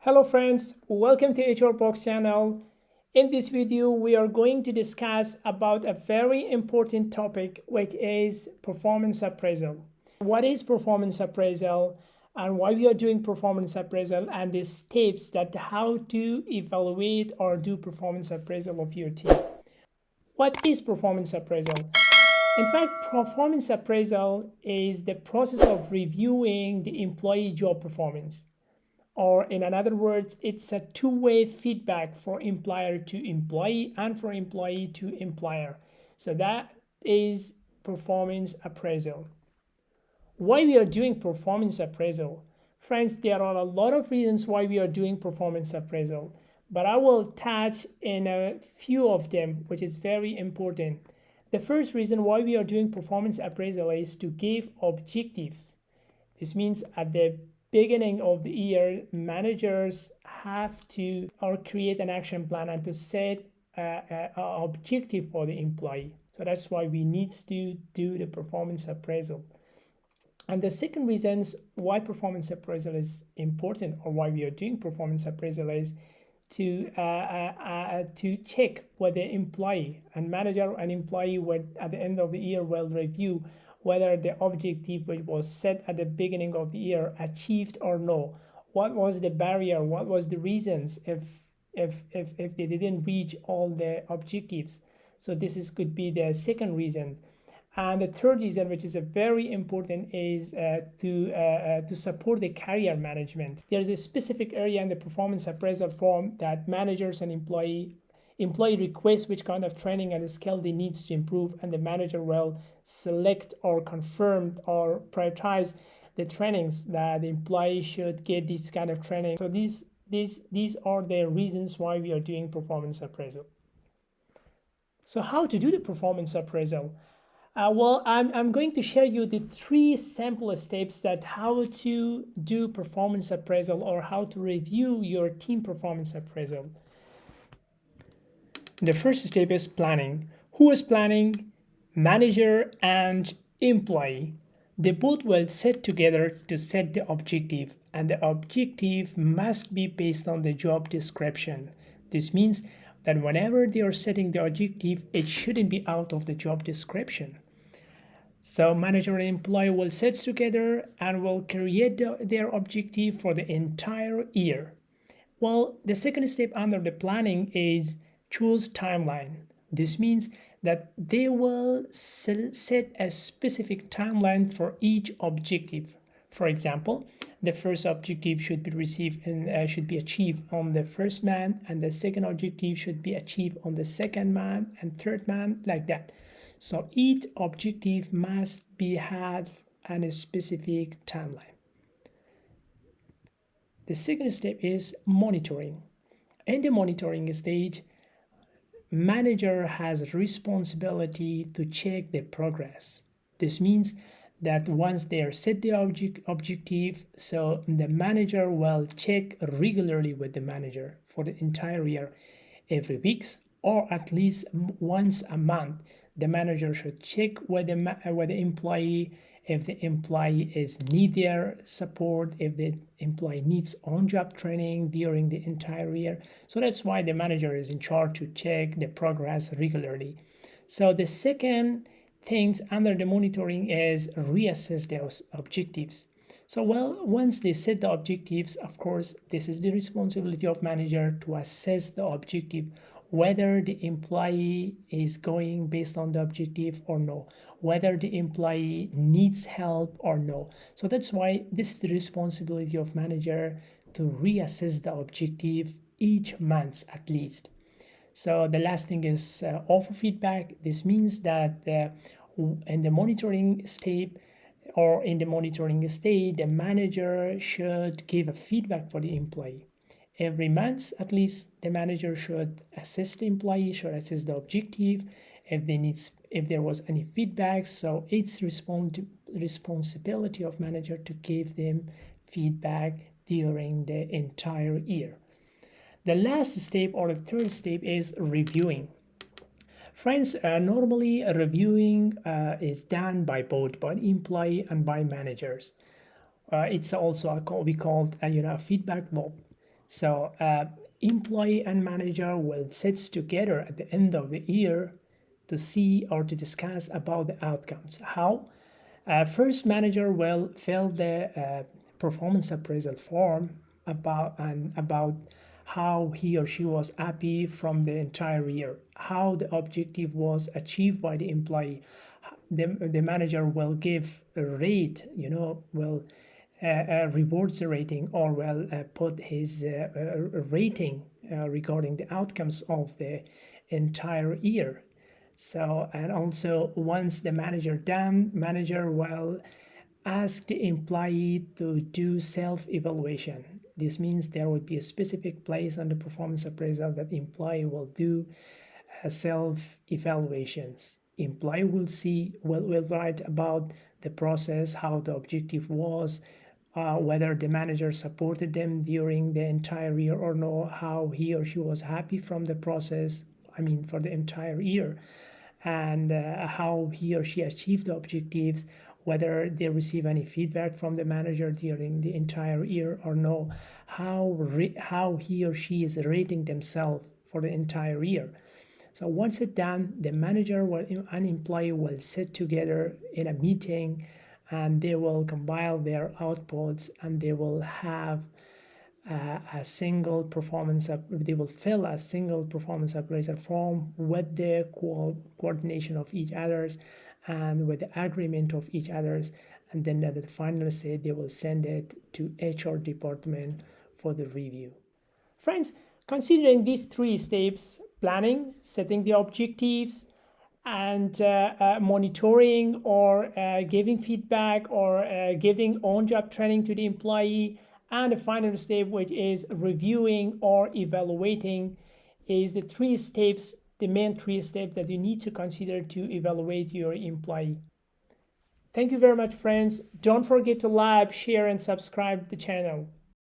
Hello friends, welcome to HR Box channel. In this video, we are going to discuss about a very important topic, which is performance appraisal. What is performance appraisal and why we are doing performance appraisal and the steps that how to evaluate or do performance appraisal of your team. What is performance appraisal? In fact, performance appraisal is the process of reviewing the employee job performance, or in other words, it's a two-way feedback for employer to employee and for employee to employer. So that is performance appraisal. Why we are doing performance appraisal? Friends, there are a lot of reasons why we are doing performance appraisal, but I will touch in a few of them, which is very important. The first reason why we are doing performance appraisal is to give objectives. This means at the beginning of the year, managers have to or create an action plan and to set an objective for the employee. So that's why we need to do the performance appraisal. And the second reasons why performance appraisal is important, or why we are doing performance appraisal, is to check whether employee and manager and employee would at the end of the year will review whether the objective which was set at the beginning of the year achieved or no. What was the barrier? What was the reasons if they didn't reach all the objectives? So this could be the second reason. And the third reason, which is a very important, is to support the career management. There's a specific area in the performance appraisal form that managers and employee request which kind of training and skill they needs to improve, and the manager will select or confirm or prioritize the trainings that the employee should get this kind of training. So these are the reasons why we are doing performance appraisal. So how to do the performance appraisal? Well, I'm going to share you the three simple steps that how to do performance appraisal or how to review your team performance appraisal. The first step is planning. Who is planning? Manager and employee. They both will sit together to set the objective, and the objective must be based on the job description. This means that whenever they are setting the objective, it shouldn't be out of the job description. So manager and employee will sit together and will create their objective for the entire year. Well, the second step under the planning is choose timeline. This means that they will set a specific timeline for each objective. For example, the first objective should be achieved on the first man, and the second objective should be achieved on the second man and third man, like that. So each objective must have a specific timeline. The second step is monitoring. In the monitoring stage, manager has responsibility to check the progress. This means that once they are set the objective, so the manager will check regularly with the manager for the entire year, every week or at least once a month. The manager should check with the employee if the employee need their support, if the employee needs on-job training during the entire year. So that's why the manager is in charge to check the progress regularly. So the second things under the monitoring is reassess those objectives. So once they set the objectives, of course, this is the responsibility of manager to assess the objective, whether the employee is going based on the objective or no, whether the employee needs help or no. So that's why this is the responsibility of manager to reassess the objective each month at least. So the last thing is offer feedback. This means that in the monitoring stage, the manager should give a feedback for the employee. Every month, at least, the manager should assess the employee, should assess the objective, if there was any feedback. So it's responsibility of manager to give them feedback during the entire year. The last step, or the third step, is reviewing. Friends, normally reviewing is done by both by employee and by managers. It's also we called a feedback loop. So employee and manager will sit together at the end of the year to see or to discuss about the outcomes. How? First, manager will fill the performance appraisal form about how he or she was happy from the entire year, how the objective was achieved by the employee. The manager will give a rate, will rewards the rating, or will put his rating regarding the outcomes of the entire year. So, and also once the manager done, manager will ask the employee to do self-evaluation. This means there would be a specific place on the performance appraisal that employee will do self-evaluations. Employee will write about the process, how the objective was, whether the manager supported them during the entire year or no, how he or she was happy from the process, for the entire year, and how he or she achieved the objectives, whether they receive any feedback from the manager during the entire year or no, how he or she is rating themselves for the entire year. So once it's done, the manager and employee will sit together in a meeting, and they will compile their outputs, and they will have a single performance they will fill a single performance appraisal form with the coordination of each others and with the agreement of each others, and then at the final stage they will send it to HR department for the review. Friends, considering these three steps: planning, setting the objectives, and monitoring or giving feedback or giving on-job training to the employee, and the final step, which is reviewing or evaluating, is the main three steps that you need to consider to evaluate your employee. Thank you very much, friends. Don't forget to like, share, and subscribe the channel.